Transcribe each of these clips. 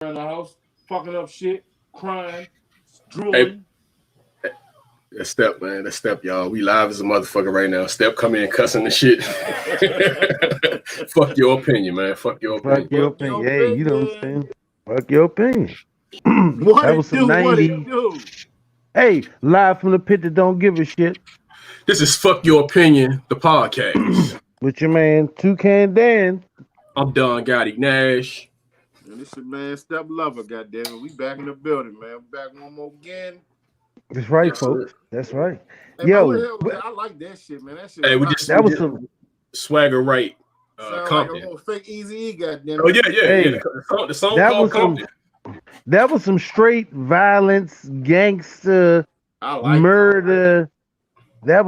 around the house, fucking up shit, crying, Hey, drooling. that step, man. That step, y'all. We live as a motherfucker right now. Step come in cussing the shit. Fuck your opinion, man. Fuck your Fuck opinion. your Fuck your opinion. Hey, you know what I'm opinion. saying? Fuck your opinion. What That was it some do? What it 90s. do? Hey, live from the pit that don't give a shit This is Fuck Your Opinion, the podcast. with your man Toucan Dan. I'm Don Gotti Nash. And this your man Step Lover, goddamn it. We back in the building, man. We back one more again. That's right, Yes, sir. folks. That's right. Hey man, what the Yo, hell was that? I like that shit, man. That shit Hey, was we hot. just that we was just some. swagger right. Sound like a Compton. little fake Easy E, goddamn Oh it. yeah. Hey, The song that called was some. Compton. That was some straight violence, gangster, I like it. murder. That's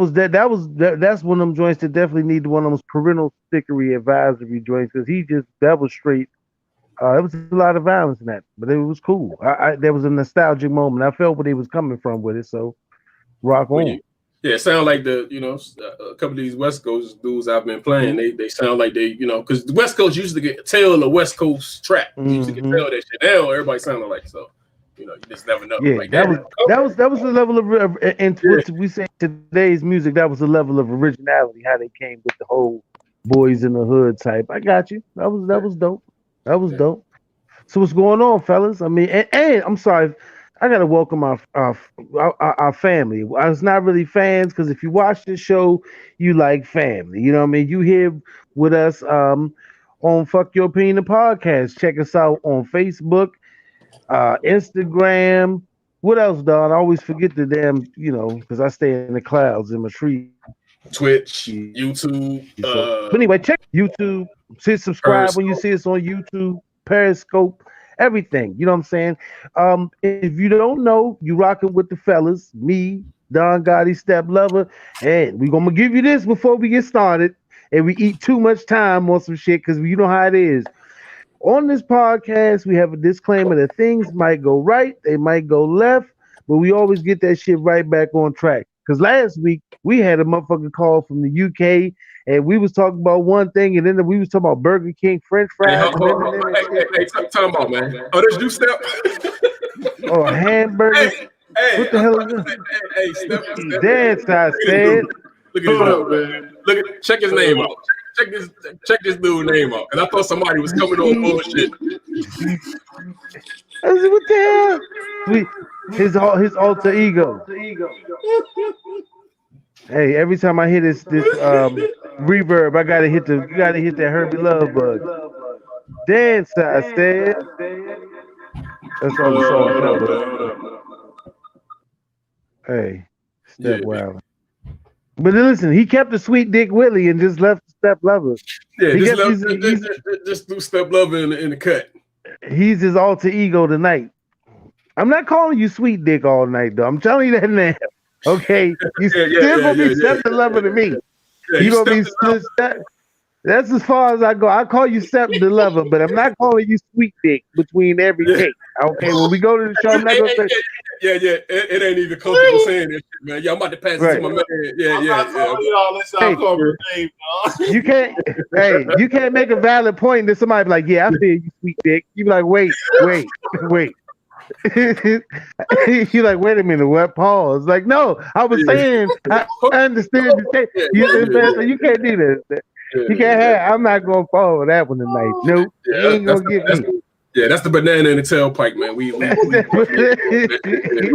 one of them joints that definitely need one of those parental stickery advisory joints because that was straight. There was a lot of violence in that, but it was cool. There was a nostalgic moment. I felt where they was coming from with it. So rock Well, on. yeah, it sound like a couple of these West Coast dudes I've been playing. They sound like they because the West Coast used to get tell the West Coast trap. You used to get tell that shit. Now everybody sounding like so. You just never know. Yeah, Like damn, that was the level of and yeah. what we say today's music. That was the level of originality. How they came with the whole boys in the hood type. I got you. That was dope. That was dope. So what's going on, fellas? I mean, and I'm sorry, I gotta welcome our family. It's not really fans because if you watch this show, you like family. You know what I mean? You here with us on Fuck Your Opinion the podcast. Check us out on Facebook, Instagram. What else, Don? I always forget the damn, because I stay in the clouds in my trees. Twitch, So, YouTube, but anyway, check YouTube. Hit subscribe when you see Periscope. us on YouTube, Periscope, everything. You know what I'm saying? If you don't know, you rocking with the fellas, me, Don Gotti, Step Lover, and we gonna give you this before we get started. And we eat too much time on some shit because you know how it is. On this podcast, we have a disclaimer that things might go right, they might go left, but we always get that shit right back on track. Because last week we had a motherfucking call from the UK, and we was talking about one thing, and then we was talking about Burger King French Hey, fries, and time out, man. Oh, that's you, Step. oh hamburgers. Hey, What the hell is that? Hey, Step. Dance, I said. Look at this dude, man. Check his name out. Check this dude's name out. Because I thought somebody was coming on bullshit. I said, what the hell? His alter ego. Hey, every time I hear this reverb, you gotta hit that Herbie Love bug. Dance, I said. That's all the song called. Hey, Step Wild. But listen, he kept the sweet Dick Whitley and just left Step Lover. Yeah, just do Step Lover in the cut. He's his alter ego tonight. I'm not calling you sweet Dick all night though. I'm telling you that now. Okay, you still gonna be Step the Lover to me. Yeah, you gonna be Step. That's as far as I go. I call you Step the Lover, but I'm not calling you sweet Dick between every cake. Okay, when we go to the show, I'm not gonna say. It ain't even comfortable saying this shit, man. Yeah, I'm about to pass it to my man. You can't. Hey, you can't make a valid point and then somebody be like, "Yeah, I feel you, sweet Dick." You be like, "Wait." You're like, wait a minute, what? Pause. Like, no, I was saying, I understand. You can't do this. You can't have. I'm not gonna follow that one tonight. Nope, you ain't gonna get me. Yeah, that's the banana in the tailpipe, man. We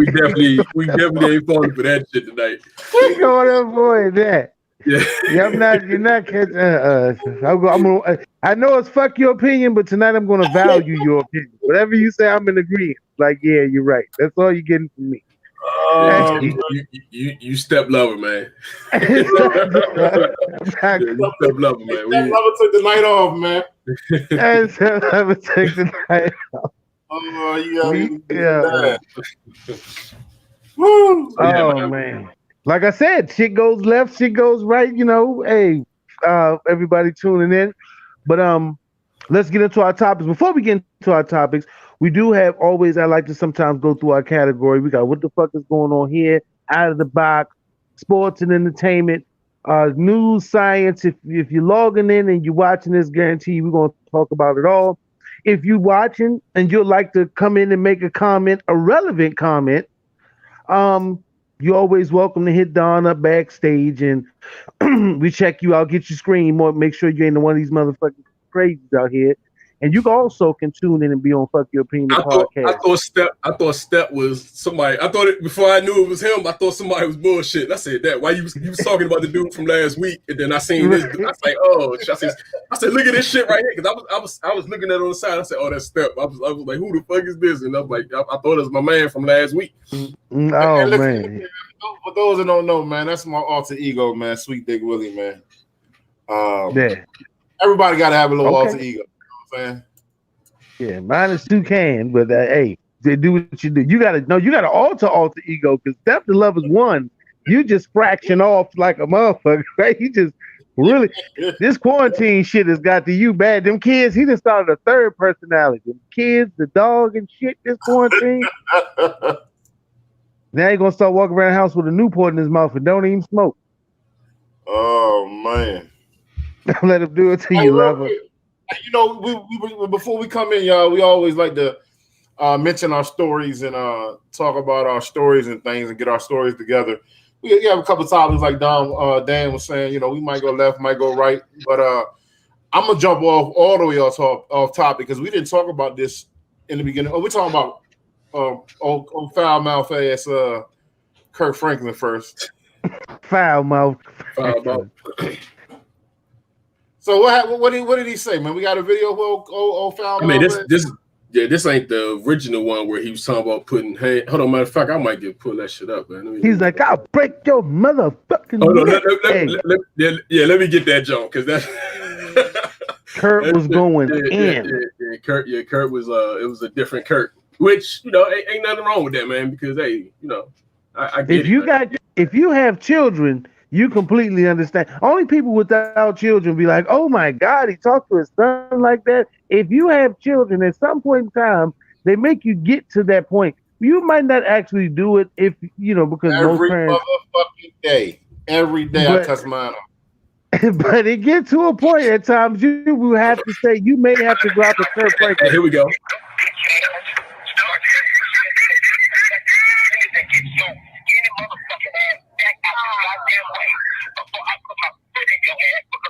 definitely ain't falling for that shit tonight. We gonna avoid that. Yeah, You're not catching. I know it's fuck your opinion, but tonight I'm gonna value your opinion. Whatever you say, I'm in agreement. Like, yeah, you're right. That's all you're getting from me. You Step Lover, man. Step Lover took the night off, man. Step Lover took the night off. Oh man. Like I said, shit goes left, shit goes right. Hey, everybody tuning in. But let's get into our topics. Before we get into our topics, we do have always. I like to sometimes go through our category. We got what the fuck is going on here, out of the box, sports and entertainment, news, science. If you're logging in and you're watching this, guarantee we're gonna talk about it all. if you watching and you'd like to come in and make a comment, a relevant comment, you're always welcome to hit Don up backstage and we check you out, get your screen more, make sure you ain't one of these motherfucking crazies out here. And you also can tune in and be on Fuck Your Opinion podcast. I thought Step was somebody. I thought it before I knew it was him. I thought somebody was bullshit. I said that. Why you was talking about the dude from last week, and then I seen this. I was like, oh, I said, look at this shit right here, because I was looking at it on the side. I said, oh, that's Step. I was like, who the fuck is this? And I was like, I thought it was my man from last week. Oh man. For those that don't know, man, that's my alter ego, man. Sweet Dick Willie, man. Yeah. Everybody got to have a little alter ego. Man. Yeah, mine is Toucan, but hey, they do what you do. You gotta alter ego, because Step the Love is one. You just fraction off like a motherfucker, right? You just really this quarantine shit has got to you bad. Them kids, he just started a third personality. Them kids, the dog and shit, this quarantine. Now he gonna start walking around the house with a Newport in his mouth and don't even smoke. Oh man. Let him do it to you, lover. You know, we before we come in, y'all, we always like to mention our stories and talk about our stories and things and get our stories together. We have a couple of topics like Dan was saying. You know, we might go left, might go right, but I'm gonna jump off all the way off topic, because we didn't talk about this in the beginning. We're talking about old foul mouth ass Kirk Franklin first. Foul mouth. So what did he say, man? We got a video of old foul. I mean, this ain't the original one where he was talking about putting hand. Hold on, matter of fact, I might pull that shit up, man. He's like, I'll break your motherfucking. Hold on, let me get that joke, because that Kurt was going in. Yeah, Kurt was it was a different Kurt, which ain't nothing wrong with that, man, because hey, I get if you have children, you completely understand. Only people without children be like, oh my God, he talked to his son like that. If you have children, at some point in time, they make you get to that point. You might not actually do it if, because most parents. Every day I cuss mine off. But it gets to a point at times you will have to say, you may have to drop a Kirk Franklin. Here we go.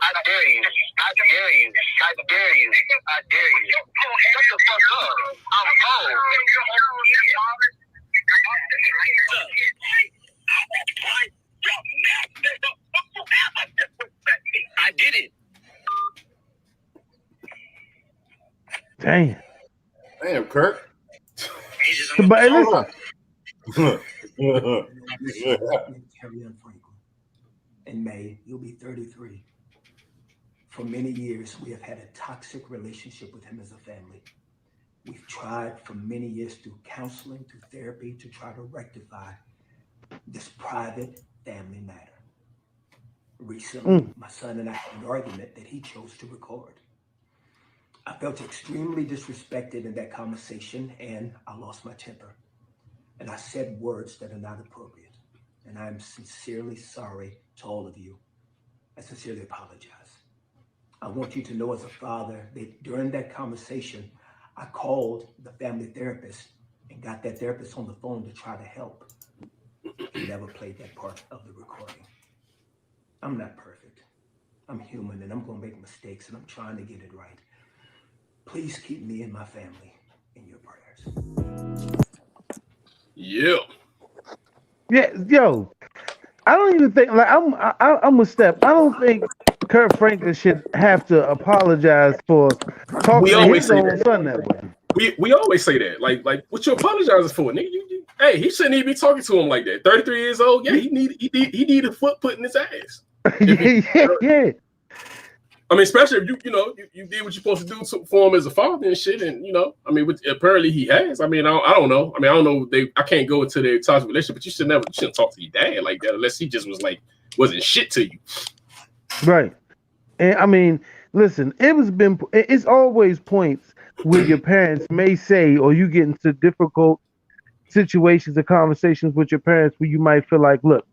I dare you. Shut the fuck up. I'm old. I did it. Damn, Kirk. But listen. In May, you'll be 33. For many years, we have had a toxic relationship with him as a family. We've tried for many years through counseling, through therapy, to try to rectify this private family matter. Recently, my son and I had an argument that he chose to record. I felt extremely disrespected in that conversation, and I lost my temper. And I said words that are not appropriate. And I'm sincerely sorry to all of you. I sincerely apologize. I want you to know as a father that during that conversation, I called the family therapist and got that therapist on the phone to try to help. He never played that part of the recording. I'm not perfect. I'm human and I'm gonna make mistakes and I'm trying to get it right. Please keep me and my family in your prayers. Yeah. Yeah, yo, I don't even think I'm a step. I don't think Kirk Franklin should have to apologize for talking to his own son that way. We always say that. Like what you apologizing for, nigga? Hey, he shouldn't even be talking to him like that. 33 years old, yeah, he need a foot put in his ass. Yeah. I mean, especially if you did what you're supposed to do for him as a father and shit, and I mean, apparently he has. I mean, I don't know. I mean, I don't know. I can't go into their toxic relationship, but you shouldn't talk to your dad like that unless he just wasn't shit to you. Right. And I mean, listen, it's always points where your parents may say, or you get into difficult situations or conversations with your parents where you might feel like, look,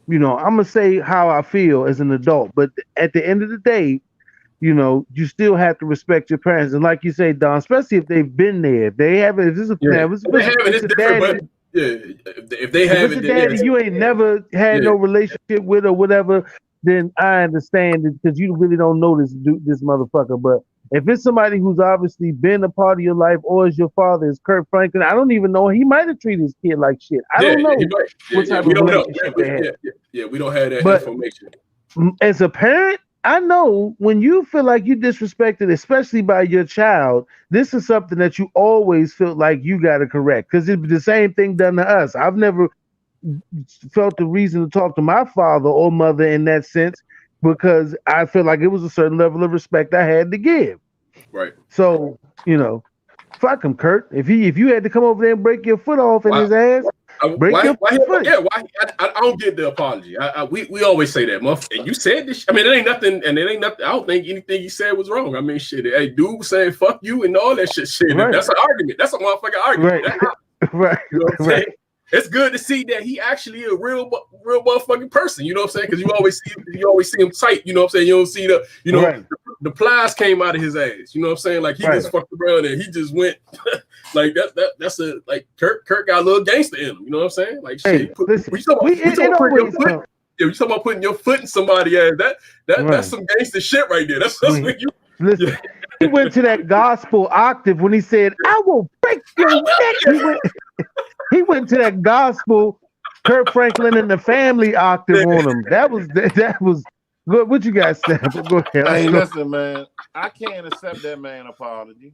I'm gonna say how I feel as an adult, but at the end of the day, you still have to respect your parents. And like you say, Don, especially if they've been there. If they haven't, if this is a Yeah. man, If they haven't, it's different, but if they if have it's it, a then daddy yeah. you ain't never had no relationship with or whatever, then I understand it because you really don't know this motherfucker. But if it's somebody who's obviously been a part of your life or is your father, is Kirk Franklin, I don't even know. He might have treated his kid like shit. I don't know what type we of don't know. relationship they had. We don't have that But information. as a parent, I know when you feel like you disrespected, especially by your child, this is something that you always feel like you got to correct because it's the same thing done to us. I've never felt the reason to talk to my father or mother in that sense because I feel like it was a certain level of respect I had to give. Right. So, fuck him, Kurt. If you had to come over there and break your foot off in his ass, break your foot. Yeah, I don't get the apology. We always say that, and you said this. I mean, it ain't nothing. I don't think anything you said was wrong. I mean, shit. Hey, dude saying fuck you and all that shit. Right. That's an argument. That's a motherfucking argument. Right. Right. You know what I'm saying? It's good to see that he actually a real motherfucking person. You know what I'm saying? Because you always see him tight. You know what I'm saying? You don't see the plies came out of his ass. You know what I'm saying? Like he just fucked around and he just went like that's a like Kirk got a little gangster in him. You know what I'm saying? Like shit. We talking about putting your foot in somebody's ass. That's some gangster shit right there. That's what you. Listen, he went to that gospel octave when he said, "I will break your neck." He went to that gospel Kirk Franklin and the Family octave on him. That was good. What you guys said? Go ahead. Hey, listen, man. I can't accept that man apology.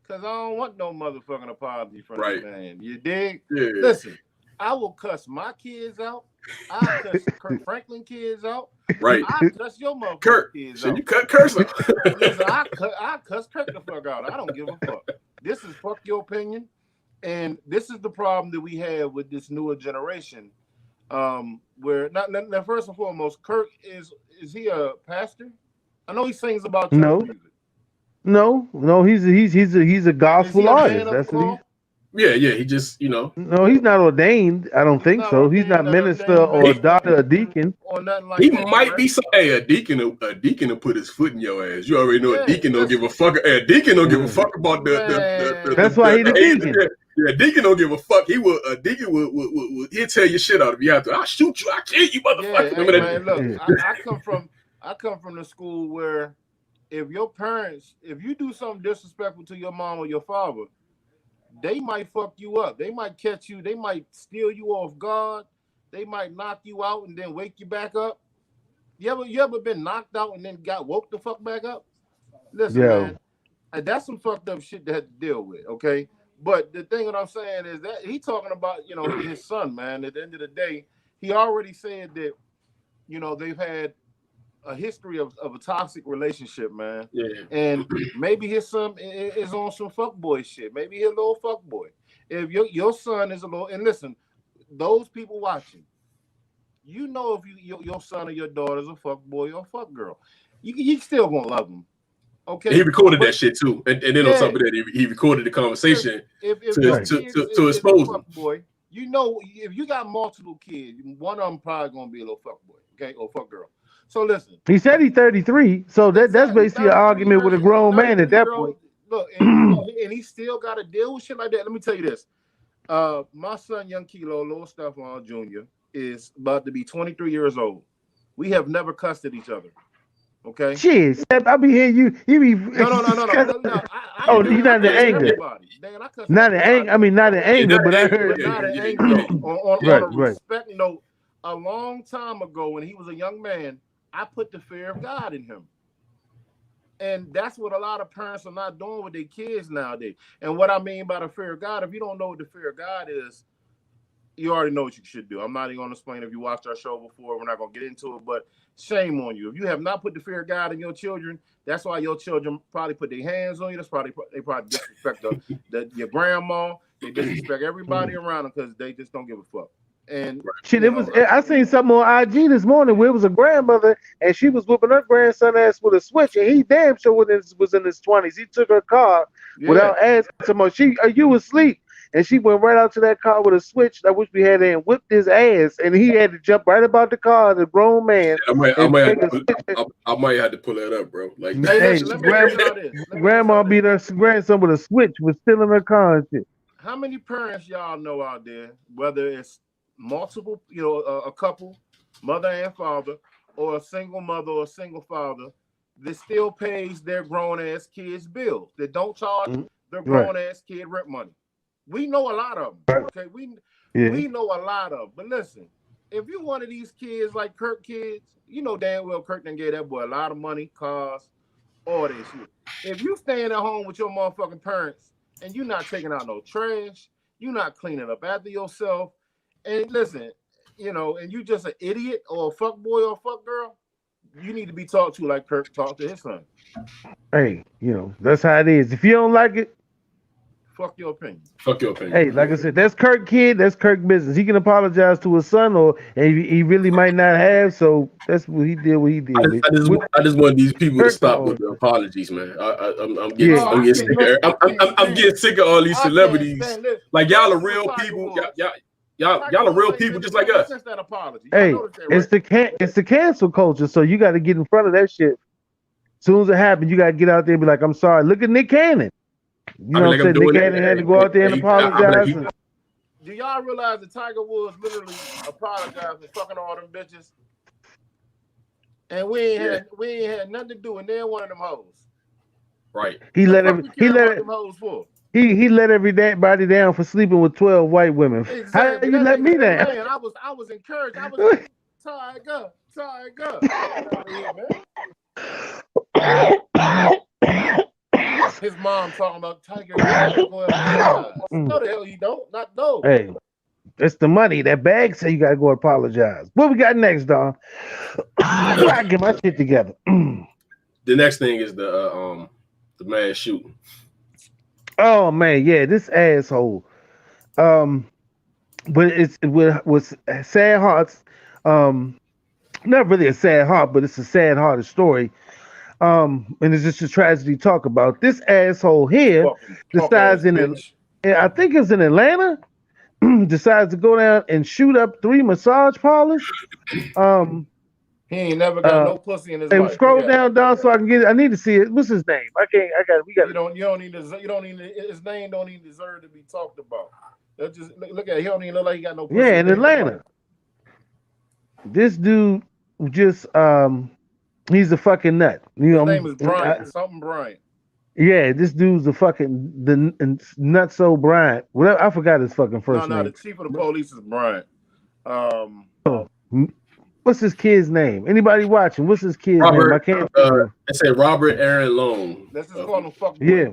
Cause I don't want no motherfucking apology from that man. You dig? Yeah. Listen, I will cuss my kids out. I'll cuss Kirk Franklin kids out. Right. I'll cuss your motherfucking kids out. You cut curse him. Listen, I cuss Kirk the fuck out. I don't give a fuck. This is fuck your opinion. And this is the problem that we have with this newer generation. Where now first and foremost, Kirk is he a pastor? I know he sings about church music. No, he's a gospel artist. That's what he's. Yeah, he just, No, he's not ordained. I don't think so. He's not minister or doctor or deacon. Or nothing like he that, might be some. Hey, a deacon will put his foot in your ass. You already know a deacon don't give a fuck. A deacon don't give a fuck about the That's why he's a deacon. Yeah, deacon don't give a fuck. A deacon will he'll tell you shit out if you have to. I'll shoot you. I'll kill you, motherfucker. Yeah, man, look, I come from the school where if you do something disrespectful to your mom or your father, they might fuck you up. They might catch you. They might steal you off guard. They might knock you out and then wake you back up. You ever been knocked out and then got woke the fuck back up? Listen, man, that's some fucked up shit to have to deal with, okay? But the thing that I'm saying is that he talking about, his son, man. At the end of the day, he already said that, they've had a history of a toxic relationship, man. Yeah. And maybe his son is on some fuckboy shit. Maybe he's a little fuckboy. If your son is a little, and listen, those people watching, if your son or your daughter is a fuckboy or a fuckgirl, you still gonna love them. Okay. He recorded that shit too, and then on top of that, he recorded the conversation to expose them. Boy, if you got multiple kids, one of them probably gonna be a little fuckboy, okay, or fuckgirl. So listen. He said he's 33, so that's basically an argument with a grown man at that point. Look, and he still got to deal with shit like that. Let me tell you this. My son, young Kilo, Lil Stephon Jr., is about to be 23 years old. We have never cussed at each other. Okay. Shit, I be hearing you. You be no. He's not in anger. Not in anger. I mean, not in anger, but I heard. Not in anger. On a respect note, a long time ago when he was a young man, I put the fear of God in him. And that's what a lot of parents are not doing with their kids nowadays. And what I mean by the fear of God, if you don't know what the fear of God is, you already know what you should do. I'm not even going to explain if you watched our show before. We're not going to get into it, but shame on you. If you have not put the fear of God in your children, that's why your children probably put their hands on you. They probably disrespect your grandma. They disrespect everybody around them because they just don't give a fuck. And shit, I seen something on IG this morning where it was a grandmother and she was whooping her grandson ass with a switch, and he damn sure was in his 20s. He took her car without asking so much. You asleep. and she went right out to that car with a switch. I wish we had there and whipped his ass, and he had to jump right about the car, the grown man. I might have to pull that up, bro. Like, hey, listen, let me ask y'all this. grandma beat her grandson with a switch, was still in her car and shit. How many parents y'all know out there, whether it's multiple, a couple, mother and father, or a single mother or a single father, that still pays their grown ass kids bills, that don't charge their grown ass kid rent money? We know a lot of them. Okay, we know a lot of them. But listen, if you one of these kids like Kirk kids, you know damn well Kirk done gave that boy a lot of money, cars, all that shit. If you staying at home with your motherfucking parents and you're not taking out no trash, you're not cleaning up after yourself, and listen, and you just an idiot or a fuck boy or a fuck girl, you need to be talked to like Kirk talked to his son. Hey, that's how it is. If you don't like it, fuck your opinion. Fuck your opinion. Hey, like I said, that's Kirk kid. That's Kirk business. He can apologize to his son, or he really might not have. So that's what he did. What he did. I just want these people to stop with the apologies, man. I'm getting sick. I'm getting sick of all these celebrities. Like y'all are real people. Y'all are real people just like us. Hey, it's the cancel culture. So you got to get in front of that shit. As soon as it happens, you got to get out there and be like, I'm sorry. Look at Nick Cannon. You know what I'm saying? Nick Cannon had to go out there and apologize. Do y'all realize that Tiger Woods literally apologized for fucking all them bitches? And we ain't had nothing to do with neither one of them hoes. Right. He let everybody down for sleeping with 12 white women. Exactly. How you let me down? Man, I was encouraged. I was like, Tiger. His mom talking about Tiger. No, the hell you don't. Not those. Hey, it's the money. That bag say you gotta go apologize. What we got next, Don? I get my shit together. The next thing is the mass shooting. Oh man, yeah, this asshole. But it was sad hearts. Not really a sad heart, but it's a sad hearted story. And it's just a tragedy to talk about. This asshole here decides I think it's in Atlanta, decides to go down and shoot up 3 massage parlors. He ain't never got no pussy in his life. Scroll down, so I can get it. I need to see it. What's his name? We got. You don't need his name don't even deserve to be talked about. That's just look at it. He don't even look like he got no pussy. Yeah, in Atlanta. This dude just he's a fucking nut. His name is Brian. Something Brian. Yeah, this dude's a fucking nutso Brian. Whatever, I forgot his fucking first name. No, the chief of the police is Brian. What's his kid's name? Anybody watching? What's his kid's name? I can't. I say Robert Aaron Long. Let's just call him fuck. Yeah.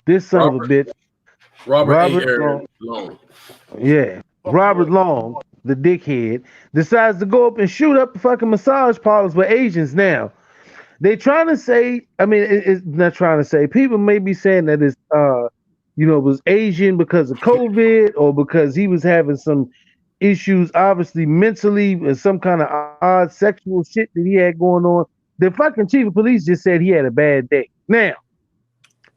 This son of a bitch. Robert Aaron Long. Yeah. Robert Long, the dickhead, decides to go up and shoot up the fucking massage parlors with Asians now. They trying to say, it's not trying to say, people may be saying that it's, it was Asian because of COVID or because he was having some issues, obviously mentally, and some kind of odd sexual shit that he had going on. The fucking chief of police just said he had a bad day. Now,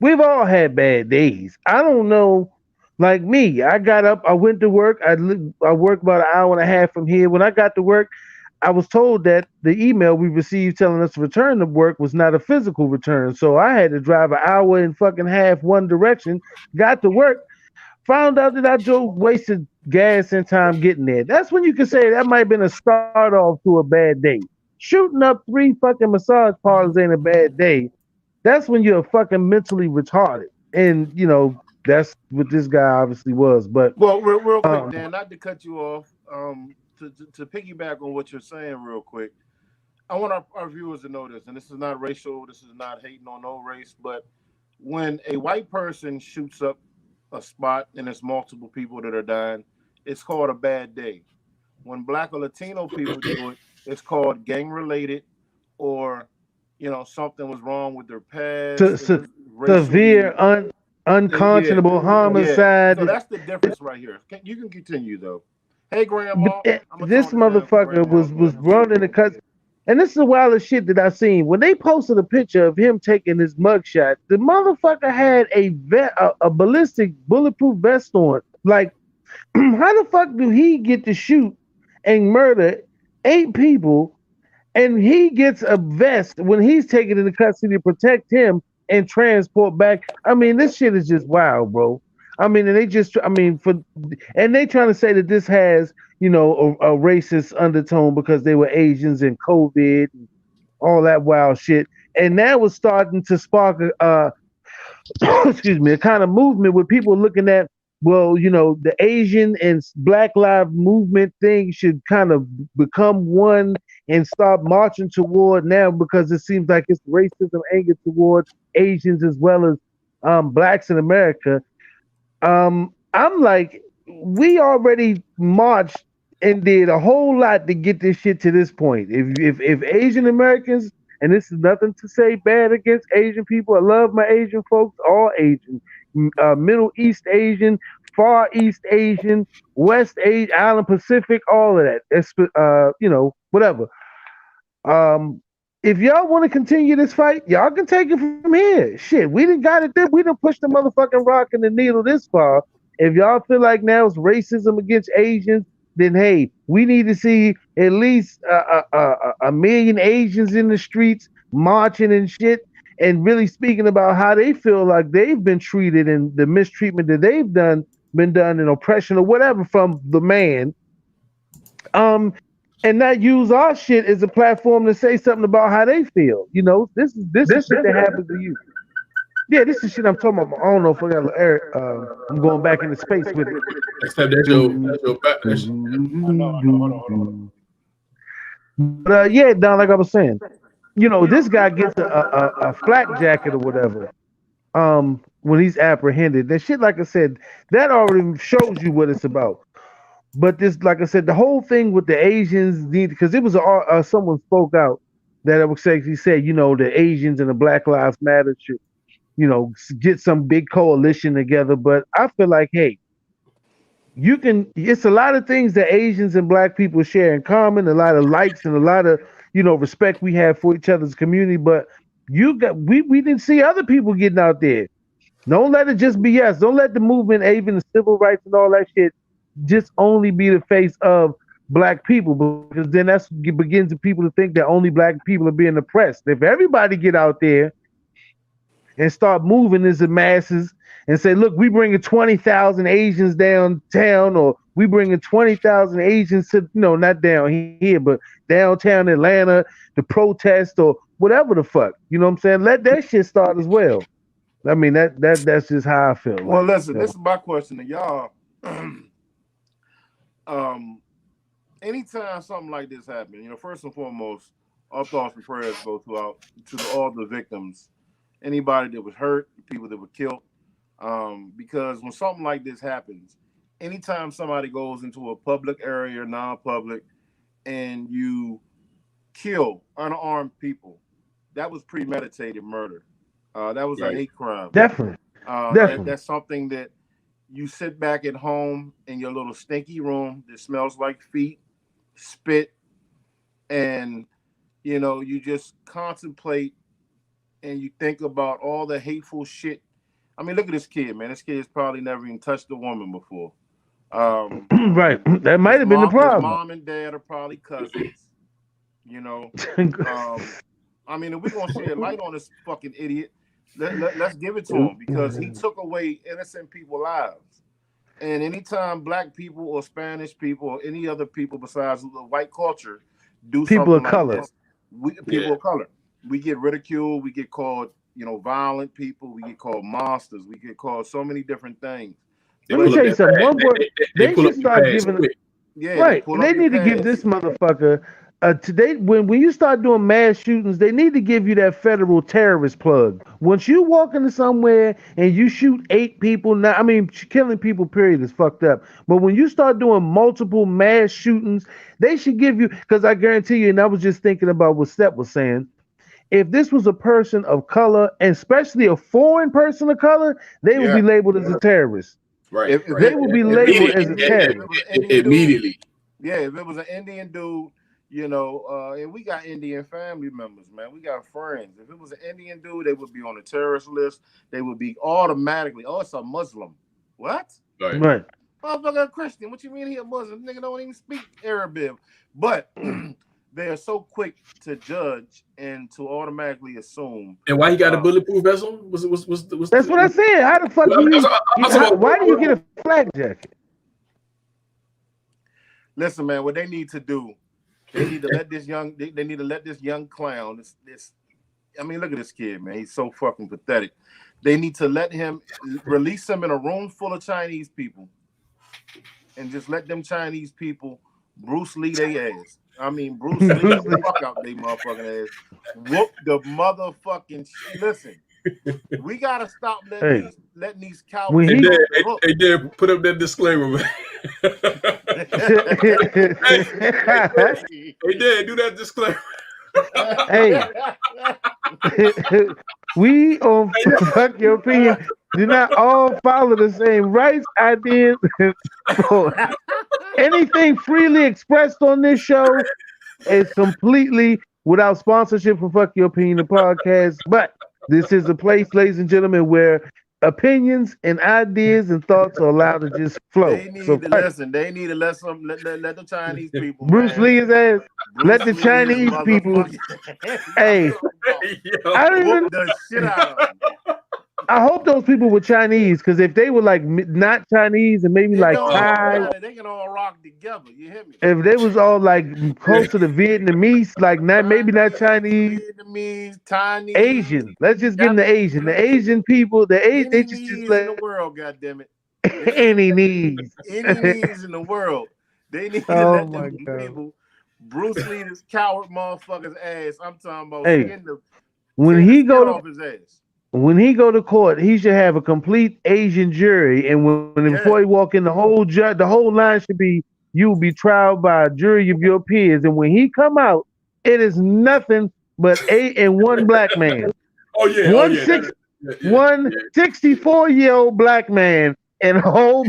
we've all had bad days. I don't know. Like me, I got up, I went to work. I work about an hour and a half from here. When I got to work, I was told that the email we received telling us to return to work was not a physical return. So I had to drive an hour and fucking half one direction, got to work, found out that I just wasted gas and time getting there. That's when you can say that might have been a start off to a bad day. Shooting up 3 fucking massage parlors ain't a bad day. That's when you're fucking mentally retarded. And, that's what this guy obviously was. But real quick, Dan, not to cut you off, to piggyback on what you're saying real quick, I want our viewers to know this, and this is not racial, this is not hating on no race, but when a white person shoots up a spot and there's multiple people that are dying, it's called a bad day. When Black or Latino people do it, it's called gang-related, or something was wrong with their past. Severe unconscionable homicide. So that's the difference right here. You can continue though. Hey, Grandma. This motherfucker was running the cut. and this is the wildest shit that I've seen. When they posted a picture of him taking his mugshot, the motherfucker had a ballistic bulletproof vest on. Like, how the fuck do he get to shoot and murder 8 people, and he gets a vest when he's taken into custody to protect him and transport back? I mean, this shit is just wild, bro. I mean, and they trying to say that this has, you know, a racist undertone because they were Asians and COVID and all that wild shit. And that was starting to spark excuse me, a kind of movement with people looking at, well, you know, the Asian and Black Lives Movement thing should kind of become one and start marching toward now, because it seems like it's racism angered towards Asians as well as blacks in America. I'm like, we already marched and did a whole lot to get this shit to this point. If Asian Americans, and this is nothing to say bad against Asian people, I love my Asian folks, all Asian, Middle East Asian, Far East Asian, West Asian, Island Pacific, all of that. It's you know, whatever. If y'all want to continue this fight, y'all can take it from here. Shit, we done got it there. We done pushed the motherfucking rock and the needle this far. If y'all feel like now it's racism against Asians, then hey, we need to see at least a million Asians in the streets marching and shit, and really speaking about how they feel like they've been treated and the mistreatment that they've been done, and oppression or whatever from the man. And not use our shit as a platform to say something about how they feel. You know, this is shit that happens to you. Yeah, this is shit I'm talking about. I don't know if I got air. I'm going back into space with it. Except that's your back. But yeah, Don, like I was saying, you know, this guy gets a flak jacket or whatever. When he's apprehended, that shit, like I said, that already shows you what it's about. But this, like I said, the whole thing with the Asians need, because it was someone spoke out that it was actually said, you know, the Asians and the Black Lives Matter should, you know, get some big coalition together. But I feel like, hey, it's a lot of things that Asians and Black people share in common, a lot of likes and a lot of, you know, respect we have for each other's community. But we didn't see other people getting out there. Don't let it just be us. Don't let the movement, even the civil rights and all that shit, just only be the face of Black people, because then that's begins to people to think that only Black people are being oppressed. If everybody get out there and start moving as the masses and say, look, we bringing 20,000 Asians downtown, or we bringing 20,000 Asians to, you know, not down here, but downtown Atlanta to protest or whatever the fuck, you know what I'm saying? Let that shit start as well. I mean, that's just how I feel. Well, listen, this is my question to y'all. Anytime something like this happens, you know, first and foremost, our thoughts and prayers go to all the victims, anybody that was hurt, people that were killed. Because when something like this happens, anytime somebody goes into a public area, non-public, and you kill unarmed people, that was premeditated murder. That was a hate crime. Definitely. That's something that you sit back at home in your little stinky room that smells like feet, spit, and, you know, you just contemplate and you think about all the hateful shit. I mean, look at this kid, man. This kid's probably never even touched a woman before. Right. That might have been the problem. His mom and dad are probably cousins, you know. I mean, if we're going to shed light on this fucking idiot, let's give it to him, because he took away innocent people's lives. And anytime Black people or Spanish people or any other people besides the white culture do people something of color, like this, people of color, we get ridiculed, we get called, you know, violent people, we get called monsters, we get called so many different things. Let me tell you something. They should start giving. Right. They need to give this motherfucker. Today, when you start doing mass shootings, they need to give you that federal terrorist plug. Once you walk into somewhere and you shoot 8 people, now I mean, killing people, period, is fucked up. But when you start doing multiple mass shootings, they should give you, because I guarantee you, and I was just thinking about what Step was saying, if this was a person of color, and especially a foreign person of color, they would be labeled as a terrorist. Right. They would be labeled as a terrorist. Immediately. Yeah, if it was an Indian dude, You know, and we got Indian family members, man. We got friends. If it was an Indian dude, they would be on the terrorist list. They would be automatically, oh, it's a Muslim. What? Right. Motherfucker, Christian. What you mean he a Muslim? Nigga don't even speak Arabic. But they are so quick to judge and to automatically assume. And why he got a bulletproof vest on? That's what I said. How the fuck why do you get a flak jacket? Listen, man, what they need to do, they need to let this young, they need to let this young clown, this, I mean, look at this kid, man. He's so fucking pathetic. They need to let him, release him in a room full of Chinese people and just let them Chinese people Bruce Lee their ass. I mean, Bruce Lee the fuck out they motherfucking ass. Whoop the motherfucking shit. Listen, we gotta stop letting these cowards. Hey, Dad, put up that disclaimer, man. Hey, Dad, do that disclaimer. Hey, we on Fuck Your Opinion do not all follow the same rights, ideas. Anything freely expressed on this show is completely without sponsorship for Fuck Your Opinion, the podcast. But this is a place, ladies and gentlemen, where opinions and ideas and thoughts are allowed to just flow. They need to listen. They need to let the Chinese people. Bruce Lee is ass. Let the Chinese people. Hey, I don't even. The shit out of them. I hope those people were Chinese, because if they were like not Chinese and maybe like Thai, they can all rock together. You hear me? If they was all like close to the Vietnamese, like not maybe not Chinese, Vietnamese, Chinese, Asian. Let's just give them the Asian. The Asian people, they just let in the world, goddammit. Any needs. Any needs in the world. They need to let them people. Bruce Lee, this coward motherfucker's ass. I'm talking about when he go to his ass. When he go to court, he should have a complete Asian jury, and when before he walk in, the whole line should be you will be tried by a jury of your peers, and when he come out, it is nothing but 8 and 1 black man. Oh yeah, 64-year-old black man and a whole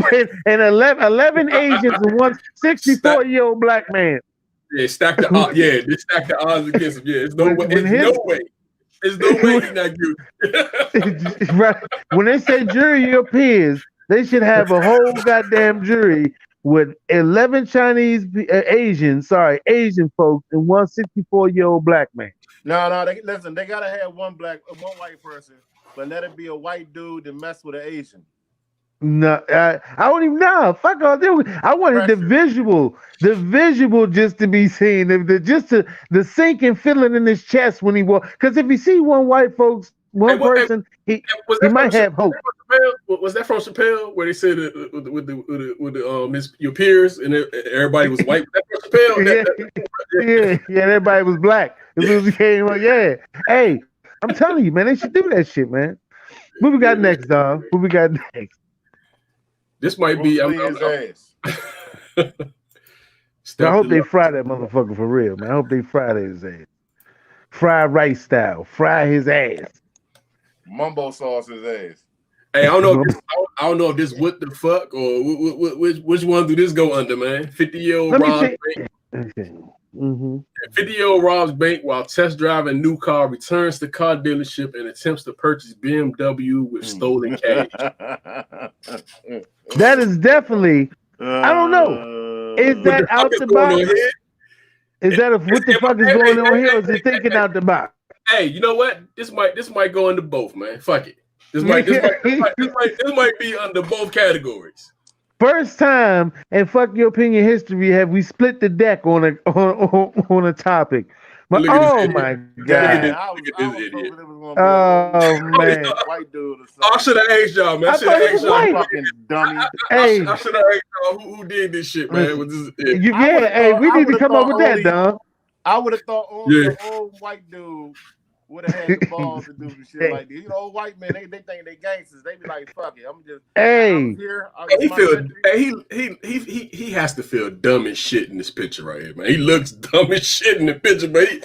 and 11 Asians and 1 64-year-old black man. Yeah, stack the odds. Yeah, they stack the odds against him. Yeah, it's no way. No way. There's no way he's not guilty. Right. When they say jury your peers, they should have a whole goddamn jury with 11 Asian folks and 1 64-year-old black man. No, listen, they gotta have one white person, but let it be a white dude that mess with an Asian. No, I don't even know. Fuck all that. I wanted the visual just to be seen. The sink and feeling in his chest when he walk. Because if you see one white person, he might have hope. Was that from Chappelle where they said with your peers and everybody was white? Was that from Chappelle? Yeah, everybody was black. Yeah. Hey, I'm telling you, man, they should do that shit, man. What we got next, dog? What we got next? This might be. I hope they fry that motherfucker for real, man. I hope they fry his ass. Fried rice style. Fry his ass. Mumbo sauce his ass. Hey, I don't know if this what the fuck or which one do this go under, man? 50-year-old robs bank. 50-year-old robs bank while test driving new car, returns to car dealership and attempts to purchase BMW with stolen cash. That is definitely. I don't know. Is that out the box? Is that what the fuck is going on here? Or is it thinking out the box? Hey, you know what? This might go into both, man. Fuck it. This might be under both categories. First time in Fuck Your Opinion history have we split the deck on a topic. But, oh my god! Look at this idiot. Oh man! White dude. I should have asked y'all, man. I should have asked y'all, fucking dummy. Hey, I should have asked y'all who did this shit, man. We need to come up with that, dog. I would have thought the old white dude would have had the balls to do some shit like this. You know, white men, they think they gangsters. They be like, fuck it, I'm just here. He has to feel dumb as shit in this picture right here, man. He looks dumb as shit in the picture, but he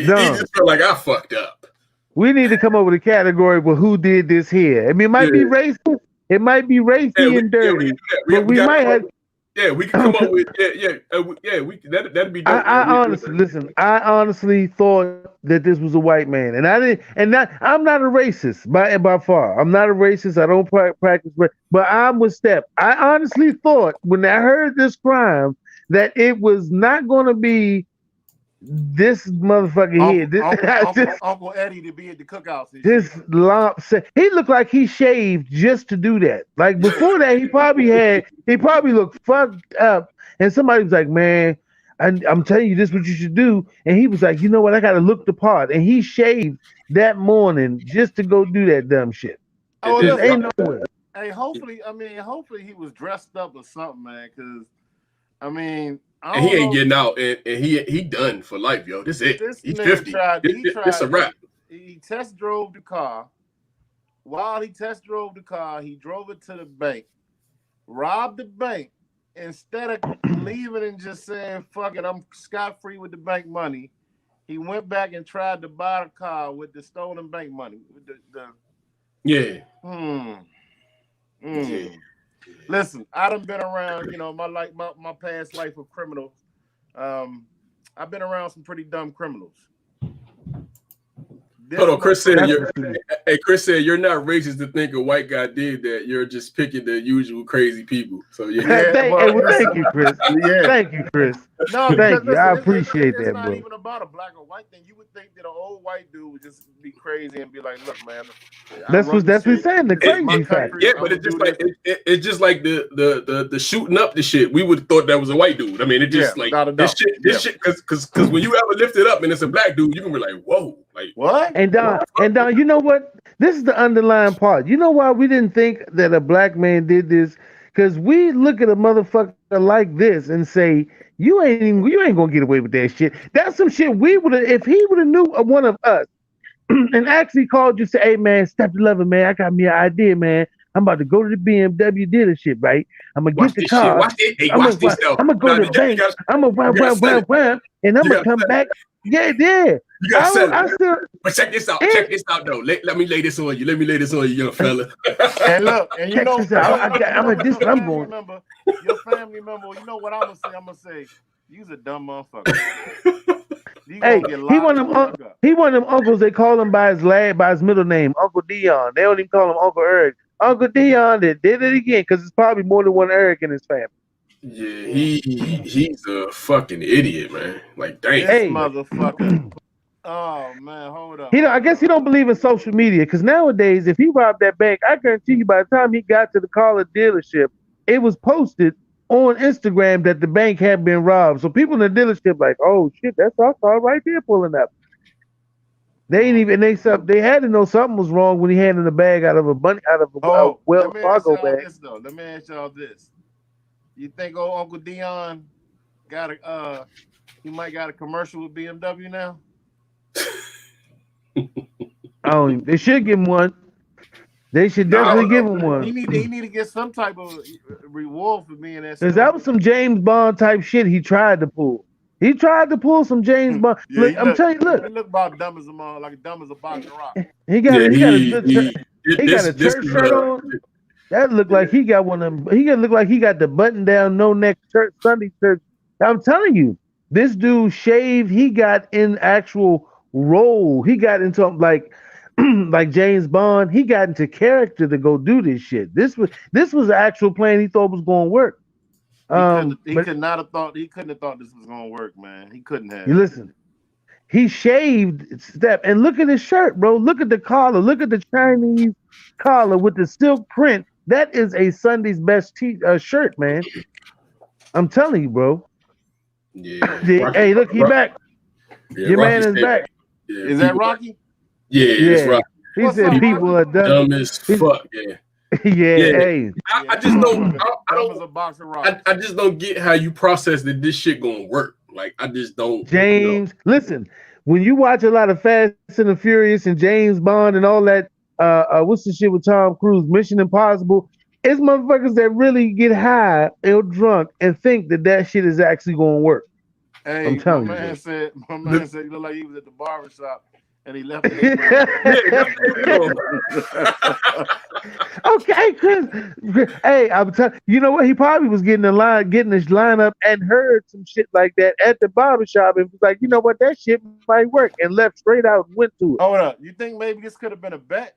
just feel like I fucked up. We need to come up with a category with who did this here. I mean, it might be racist. It might be racy and dirty, but we might have. Yeah, we can come up with that'd be dope. I honestly listen. I honestly thought that this was a white man, and I didn't. And not, I'm not a racist by far. I'm not a racist. I don't practice, but I'm with Step. I honestly thought when I heard this crime that it was not going to be this motherfucker here. Uncle Eddie to be at the cookouts. This lump, he looked like he shaved just to do that. Like before that, he probably looked fucked up. And somebody was like, "Man, I'm telling you, this is what you should do." And he was like, "You know what? I got to look the part." And he shaved that morning just to go do that dumb shit. Oh, ain't no way. Hey, hopefully he was dressed up or something, man. Because and he ain't getting out, and he done for life, yo. This it. He's 50. This a wrap. He test drove the car. While he test drove the car, he drove it to the bank, robbed the bank. Instead of leaving and just saying, "Fuck it, I'm scot-free with the bank money," he went back and tried to buy the car with the stolen bank money. With Yeah. Yeah. Listen, I done been around, my past life of criminals. I've been around some pretty dumb criminals. Hold on, Chris said you're not racist to think a white guy did that. You're just picking the usual crazy people. So yeah. Thank you, Chris. Thank you, Chris. No, thank you. I appreciate that, bro. It's not even about a black or white thing. You would think that an old white dude would just be crazy and be like, "Look, man." That's what we're saying. The crazy fact. Yeah, but it's just like the shooting up the shit. We would have thought that was a white dude. I mean, it just this shit because when you ever lift it up and it's a black dude, you can be like, "Whoa, like what?" And Don, you know what? This is the underlying part. You know why we didn't think that a black man did this? Because we look at a motherfucker like this and say, you ain't gonna get away with that shit. That's some shit we would have, if he would have knew one of us and actually called you, say, "Hey man, Step the Lover, man, I got me an idea, man. I'm about to go to the BMW dealership, right? I'm gonna get the car. I'm gonna go to the bank. I'm gonna wham, and I'm gonna come back." Yeah. You gotta sell it. But check this out. Check this out, though. Let me lay this on you. Young fella. And look, and you know, I'm going. Your family member. You know what I'm gonna say? I'm gonna say, you's a dumb motherfucker. Hey, he one of them uncles. They call him by his middle name, Uncle Dion. They don't even call him Uncle Eric. Uncle Dion did it again because it's probably more than one Eric in his family. Yeah, he's a fucking idiot, man. Like, dang. This motherfucker. Oh man, hold up. I guess he don't believe in social media because nowadays, if he robbed that bank, I guarantee you, by the time he got to the car dealership, it was posted on Instagram that the bank had been robbed. So people in the dealership like, "Oh shit, that's our car right there pulling up." They had to know something was wrong when he handed the bag out of a Wells Fargo bag. Let me ask y'all this. You think old Uncle Dion he might got a commercial with BMW now? They should give him one. They should definitely give him one. He need to get some type of reward for being that. Because that was some James Bond type shit he tried to pull. He tried to pull some James Bond. I'm telling you, he look about dumb as a box of rock. He got a church shirt on. That looked like he got one of them. He look like he got the button down, no neck church, Sunday church. I'm telling you, this dude shaved. He got in actual role. He got into like James Bond. He got into character to go do this shit. This was an actual plan he thought was going to work. He couldn't have thought this was going to work, man. He couldn't have. You listen. He shaved Step, and look at his shirt, bro. Look at the collar. Look at the Chinese collar with the silk print. That is a Sunday's best shirt, man. I'm telling you, bro. Yeah. Hey, look, he back. Yeah, your man is back. Yeah, is that Rocky? Yeah, it's Rocky. He said people are dumb as fuck. Yeah. Hey. I just don't. I just don't get how you process that this shit gonna work. Like, I just don't. James, listen. When you watch a lot of Fast and the Furious and James Bond and all that, what's the shit with Tom Cruise, Mission Impossible? It's motherfuckers that really get high or drunk and think that shit is actually going to work. Hey, I'm telling my man said, you look like he was at the barbershop and he left the Okay, Chris. Hey, I'm telling you know what? He probably was getting his lineup, and heard some shit like that at the barbershop, and was like, you know what, that shit might work, and left straight out and went to it. Hold up. You think maybe this could have been a bet?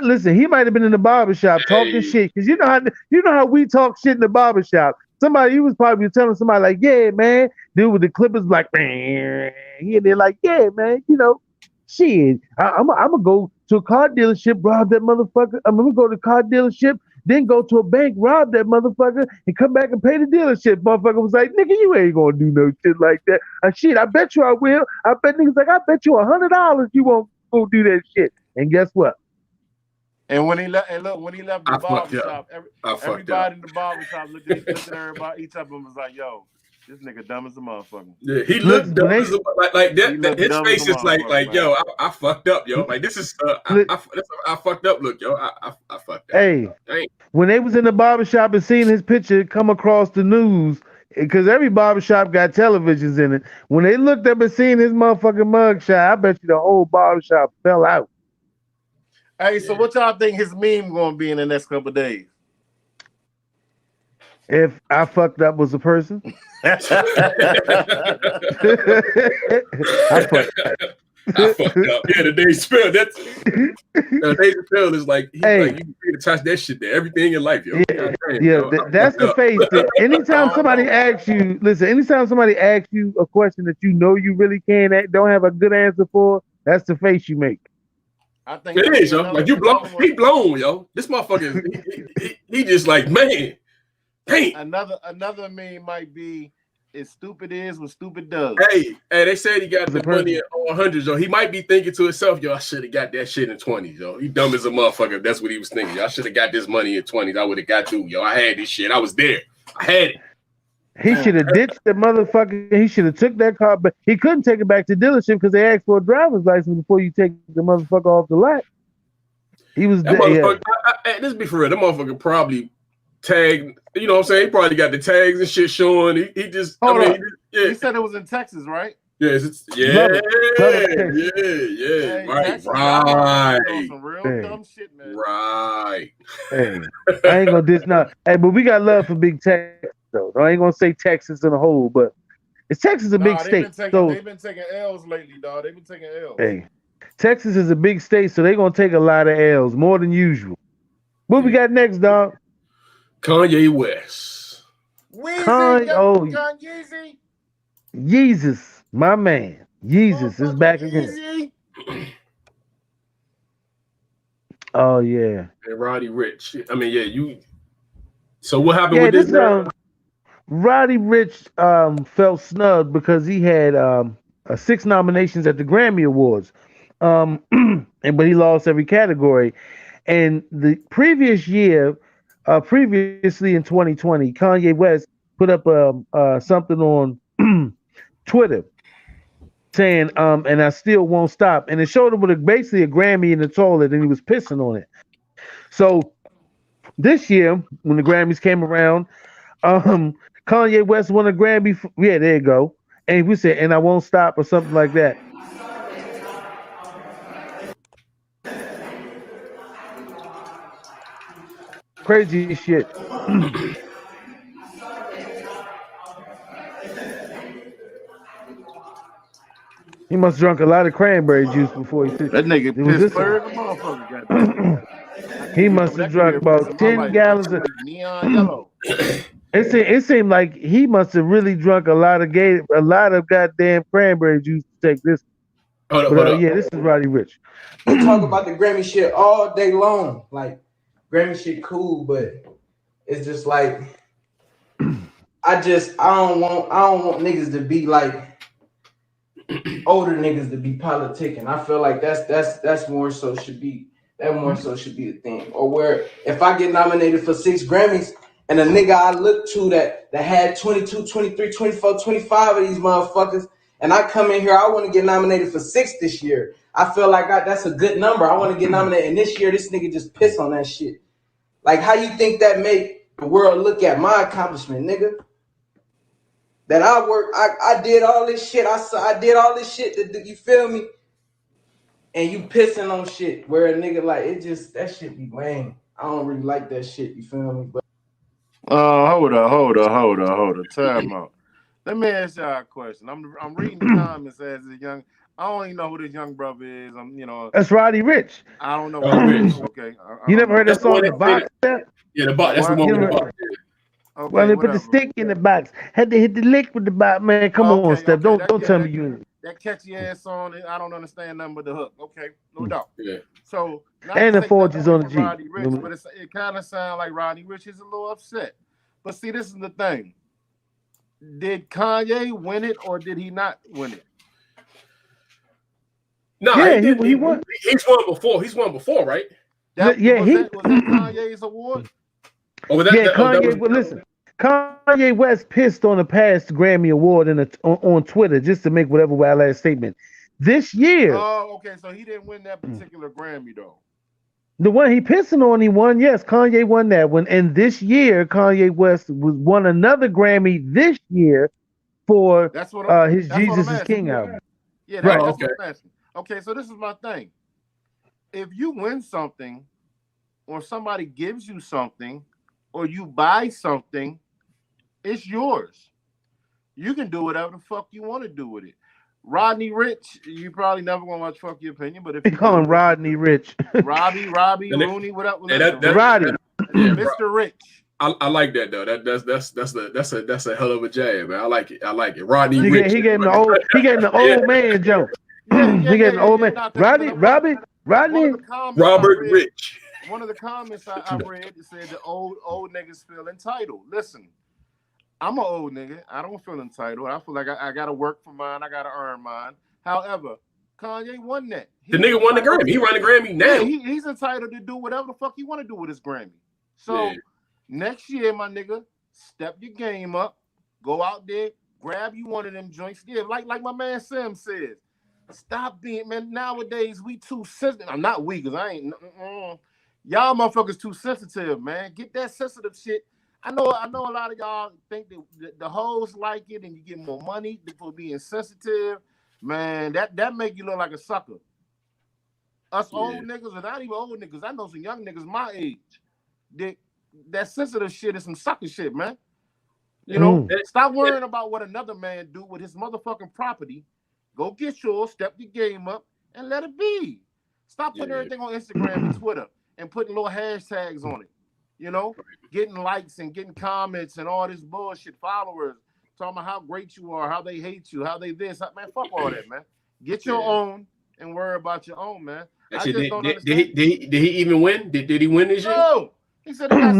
Listen, he might have been in the barbershop talking shit, because you know how we talk shit in the barbershop. He was probably telling somebody like, yeah, man, dude with the clippers like, man, and they're like, yeah, man, you know, shit, I'm gonna go to a car dealership, rob that motherfucker. I'm gonna go to a car dealership, then go to a bank, rob that motherfucker, and come back and pay the dealership. Motherfucker was like, nigga, you ain't gonna do no shit like that. Shit, I bet you I will. I bet niggas like, I bet you $100 you won't go do that shit. And guess what? And when he left, the barbershop, everybody in the barbershop looked at everybody. Each of them was like, "Yo, this nigga dumb as a motherfucker." Yeah, he looked dumb as a like that. His face is like, yo, I fucked up, yo. Like this is I fucked up. Look, yo, I fucked up. Hey, when they was in the barbershop and seeing his picture come across the news, because every barbershop got televisions in it. When they looked up and seen his motherfucking mugshot, I bet you the whole barbershop fell out. Hey, so what y'all think his meme gonna be in the next couple of days? If I fucked up was a person, I fucked up. Yeah, the Dave Chappelle. That's Dave Chappelle is like, he's like, you can touch that shit there. Everything in life, yo. That's the face. Anytime somebody asks you, anytime somebody asks you a question that you know you really don't have a good answer for, that's the face you make. I think it is, yo. Like you blown, he blown, yo. This motherfucker, he just like, man. Hey, another meme might be as stupid is what stupid does. Hey, they said he got the money in all hundreds, yo. He might be thinking to himself, yo, I should have got that shit in 20s, yo. He dumb as a motherfucker. That's what he was thinking. Yo, I should have got this money in 20s. I would have got through, yo. I had this shit. I was there. I had it. He should have ditched the motherfucker. He should have took that car, but he couldn't take it back to dealership because they asked for a driver's license before you take the motherfucker off the lot. He was there. This be for real. That motherfucker probably tagged. You know what I'm saying? He probably got the tags and shit showing. He just. He said it was in Texas, right? Yes, Hey, right. Some real dumb shit, man. Right. Hey, I ain't gonna diss now. Hey, but we got love for Big Texas, though. I ain't gonna say Texas in a whole, but Texas is a big state. They've been taking L's lately, dog. They've been taking L's. Hey, Texas is a big state, so they're gonna take a lot of L's, more than usual. What we got next, dog? Kanye West. Kanye. Jesus, my man. Jesus is back again. Oh yeah. And Roddy Rich. I mean, you. So what happened with this? Roddy Rich felt snubbed because he had 6 nominations at the Grammy Awards, but he lost every category. And the previous year, previously in 2020, Kanye West put up something on Twitter saying, and I still won't stop. And it showed him with basically a Grammy in the toilet, and he was pissing on it. So this year, when the Grammys came around, Kanye West won a Grammy. There you go. And we said, and I won't stop, or something like that. Crazy shit. He must have drunk a lot of cranberry juice before he took that nigga pissed third the motherfucker. He must have drunk about 10 gallons of neon yellow. It seemed like he must have really drunk a lot of goddamn cranberry juice to take this. Hold up. Yeah, this is Roddy Rich. We talk about the Grammy shit all day long. Like Grammy shit cool, but it's just like I don't want niggas to be like older niggas to be politicking. I feel like that's more so should be a thing. Or where if I get nominated for 6 Grammys and a nigga I look to that had 22, 23, 24, 25 of these motherfuckers, and I come in here, I want to get nominated for 6 this year. I feel like that's a good number. I want to get nominated, and this year this nigga just piss on that shit. Like, how you think that make the world look at my accomplishment, nigga? That I did all this shit. I did all this shit. That you feel me? and you pissing on shit where a nigga like it just that shit be lame. I don't really like that shit. You feel me? But Hold up. Time out. Let me ask y'all a question. I'm reading the comments as a young. I don't even know who this young brother is. That's Roddy Rich. I don't know. Okay. You never heard that That's the one song, The Box? Yeah, the box. That's the one with the box. Okay, Well, they put the stick in the box. Had to hit the lick with the box. Man, come on, Steph. Don't tell me you. That catchy ass song. I don't understand nothing but the hook. Okay, no doubt. Yeah. So and the forges on the Jeep. Roddy Rich, but it kind of sounds like Roddy Rich is a little upset. But see, this is the thing. Did Kanye win it or did he not win it? No, yeah, he won. He's won before. He's won before, right? Was that Kanye's award? Kanye. Well, listen, Kanye West pissed on the past Grammy Award on Twitter just to make whatever wild ass statement. This year. Oh, okay. So he didn't win that particular Grammy though. The one he pissing on, he won. Yes, Kanye won that one. And this year, Kanye West won another Grammy this year for his Jesus is King album. Yeah, that's what I'm asking. Okay, so this is my thing. If you win something, or somebody gives you something, or you buy something, it's yours. You can do whatever the fuck you want to do with it. Roddy Rich, you probably never gonna watch fuck your opinion, but if you call him Rodney Rich, Robbie, Rooney, whatever. Roddy, Mr. Rich. I like that though. That's a hell of a jab, man. I like it. Rodney Rich. He gave him the old man joke. He gave him the old man. Rodney. Robert Rich. One of the comments I read said the old niggas feel entitled. Listen, I'm an old nigga. I don't feel entitled. I feel like I gotta work for mine. I gotta earn mine. However, Kanye won that. The nigga won the Grammy. He won the Grammy now. Yeah, he's entitled to do whatever the fuck he want to do with his Grammy. So next year, my nigga, step your game up. Go out there, grab you one of them joints. Yeah, like my man Sam says. Stop being, man. Nowadays, we too sensitive. I'm not we, because I ain't. Y'all motherfuckers too sensitive, man. Get that sensitive shit. I know a lot of y'all think that the hoes like it and you get more money for being sensitive. Man, that make you look like a sucker. Us old niggas, and not even old niggas. I know some young niggas my age. That sensitive shit is some sucker shit, man. You know, stop worrying about what another man do with his motherfucking property. Go get yours, step your game up, and let it be. Stop putting everything on Instagram and Twitter and putting little hashtags on it. You know, getting likes and getting comments and all this bullshit, followers, talking about how great you are, how they hate you, how they this. Man, fuck all that, man. Get your own and worry about your own, man. Actually, I just don't understand. Did he even win? Did he win this year? No. He said he got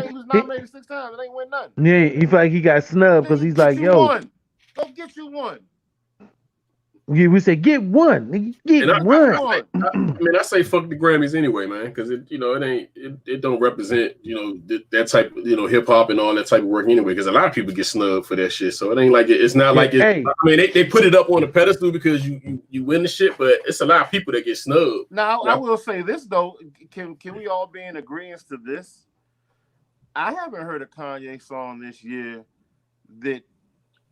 he was nominated 6 times. It ain't win nothing. Yeah, he felt like he got snubbed because he's like, yo. Go get you one. Yeah, we say get one. Get one. I mean, I say fuck the Grammys anyway, man, because it don't represent that type of hip hop and all that type of work anyway. Because a lot of people get snubbed for that shit, so it ain't like it's not like it. I mean, they put it up on a pedestal because you win the shit, but it's a lot of people that get snubbed. Now I will say this though, can we all be in agreement to this? I haven't heard a Kanye song this year that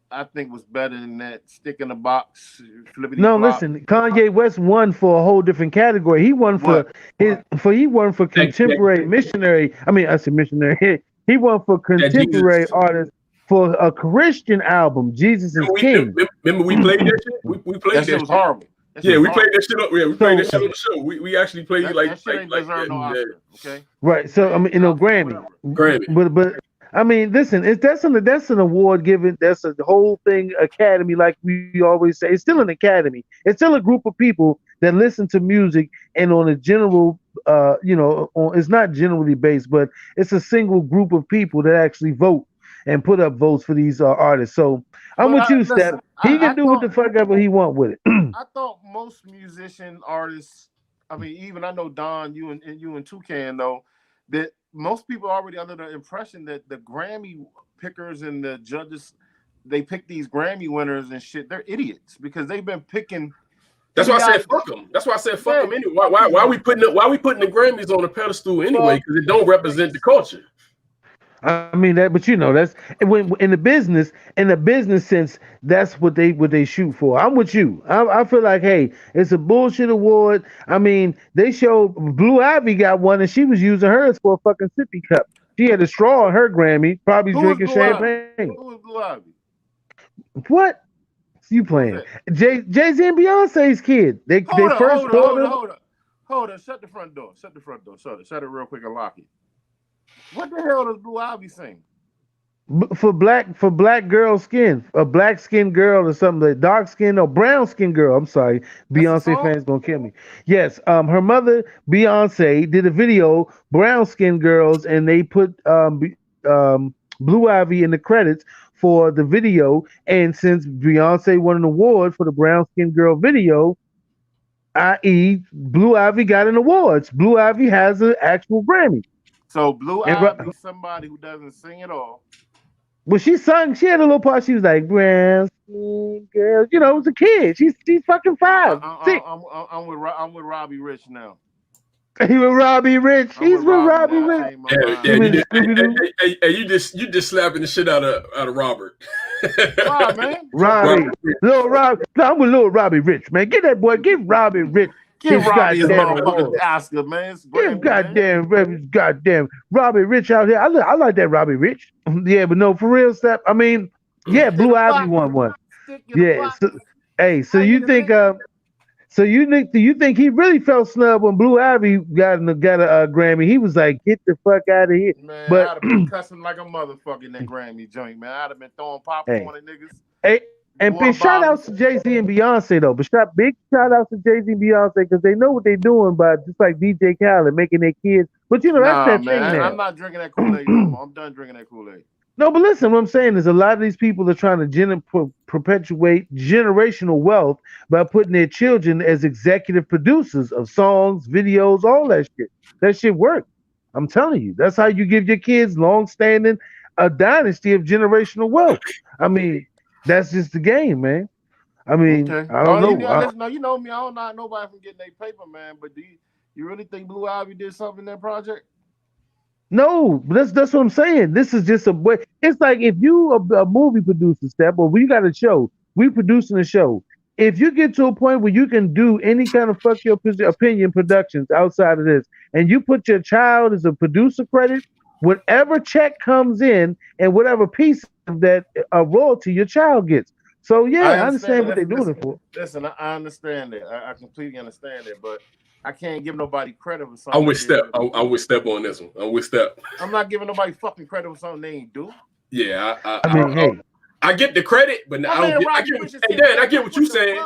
I think was better than that stick in the box. Listen, Kanye West won for a whole different category. He won for contemporary missionary. I mean, I said missionary. He won for contemporary artist for a Christian album. Jesus is King. Remember we played that shit? We played that shit. Was horrible. We played that shit up. Yeah, we played that shit on the show. We actually played it like okay. Right. So I mean, Grammy. But I mean, listen, that's an award given. That's a whole thing, academy, like we always say. It's still an academy. It's still a group of people that listen to music and on a general, it's not generally based, but it's a single group of people that actually vote and put up votes for these artists. So I'm with you, Steph. He can do what the fuck ever he want with it. I thought most musician artists, I mean, even I know Don, you and Toucan though, that most people are already under the impression that the Grammy pickers and the judges, they pick these Grammy winners and shit. They're idiots because they've been picking. That's why I said fuck them. That's why I said fuck them anyway. Why are we putting the Grammys on a pedestal anyway? Because it don't represent the culture. I mean that, but that's when in the business sense, that's what they shoot for. I'm with you. I feel like, hey, it's a bullshit award. I mean, they showed Blue Ivy got one, and she was using hers for a fucking sippy cup. She had a straw in her Grammy, probably Who was drinking Blue Ivy? champagne. Who was Blue Ivy? What? You playing? Jay-Z and Beyonce's kid. They first Hold on. Shut the front door. Shut it real quick and lock it. What the hell does Blue Ivy sing? For black girl skin, a black skin girl or something, like dark skin or brown skin girl. I'm sorry, Beyonce fans gonna kill me. Yes, her mother Beyonce did a video, brown skin girls, and they put Blue Ivy in the credits for the video. And since Beyonce won an award for the brown skin girl video, i.e., Blue Ivy got an award. Blue Ivy has an actual Grammy. So Blue Ivy, somebody who doesn't sing at all. Well, she sung. She had a little part. She was like, "Brown skin girl," it was a kid. She's fucking 5, 6. I'm with Roddy Rich now. He with Roddy Rich. He's with Roddy Rich. You just slapping the shit out of Robert. Man. Robbie. Little Rob. No, I'm with little Robbie Rich, man. Get that boy. Give Robbie Rich. Give Robbie his motherfucking Oscar, man. Give goddamn Robbie Rich out here. I like that Robbie Rich. Yeah, but no, for real, Steph. I mean, yeah, Blue Ivy won one. Yeah. So you think you think he really felt snubbed when Blue Ivy got a Grammy? He was like, "Get the fuck out of here!" Man, I'd have been cussing like a motherfucker in that Grammy joint, man. I'd have been throwing popcorn at niggas. Hey, and big shout outs to Jay-Z and Beyonce though. But big shout outs to Jay-Z and Beyonce because they know what they're doing by just like DJ Khaled making their kids. But that's that thing, man. I'm not drinking that Kool-Aid anymore. I'm done drinking that Kool-Aid. No, but listen, what I'm saying is a lot of these people are trying to perpetuate generational wealth by putting their children as executive producers of songs, videos, all that shit. That shit works. I'm telling you. That's how you give your kids long-standing a dynasty of generational wealth. I mean, that's just the game, man. I mean, okay. I don't know. You know me. I don't know nobody from getting their paper, man. But do you really think Blue Ivy did something in that project? No, that's what I'm saying. This is just a way. It's like if you a movie producer, Steph, or we got a show, we producing a show. If you get to a point where you can do any kind of fuck your opinion productions outside of this, and you put your child as a producer credit, whatever check comes in and whatever piece of that royalty your child gets. So yeah, I understand what they're doing it for. Listen, I understand that. I completely understand that, but I can't give nobody credit for something. I'm with Step. I'm with Step on this one. I'm with Step. I'm not giving nobody fucking credit for something they ain't do. Yeah, I get the credit, but I get what you're saying.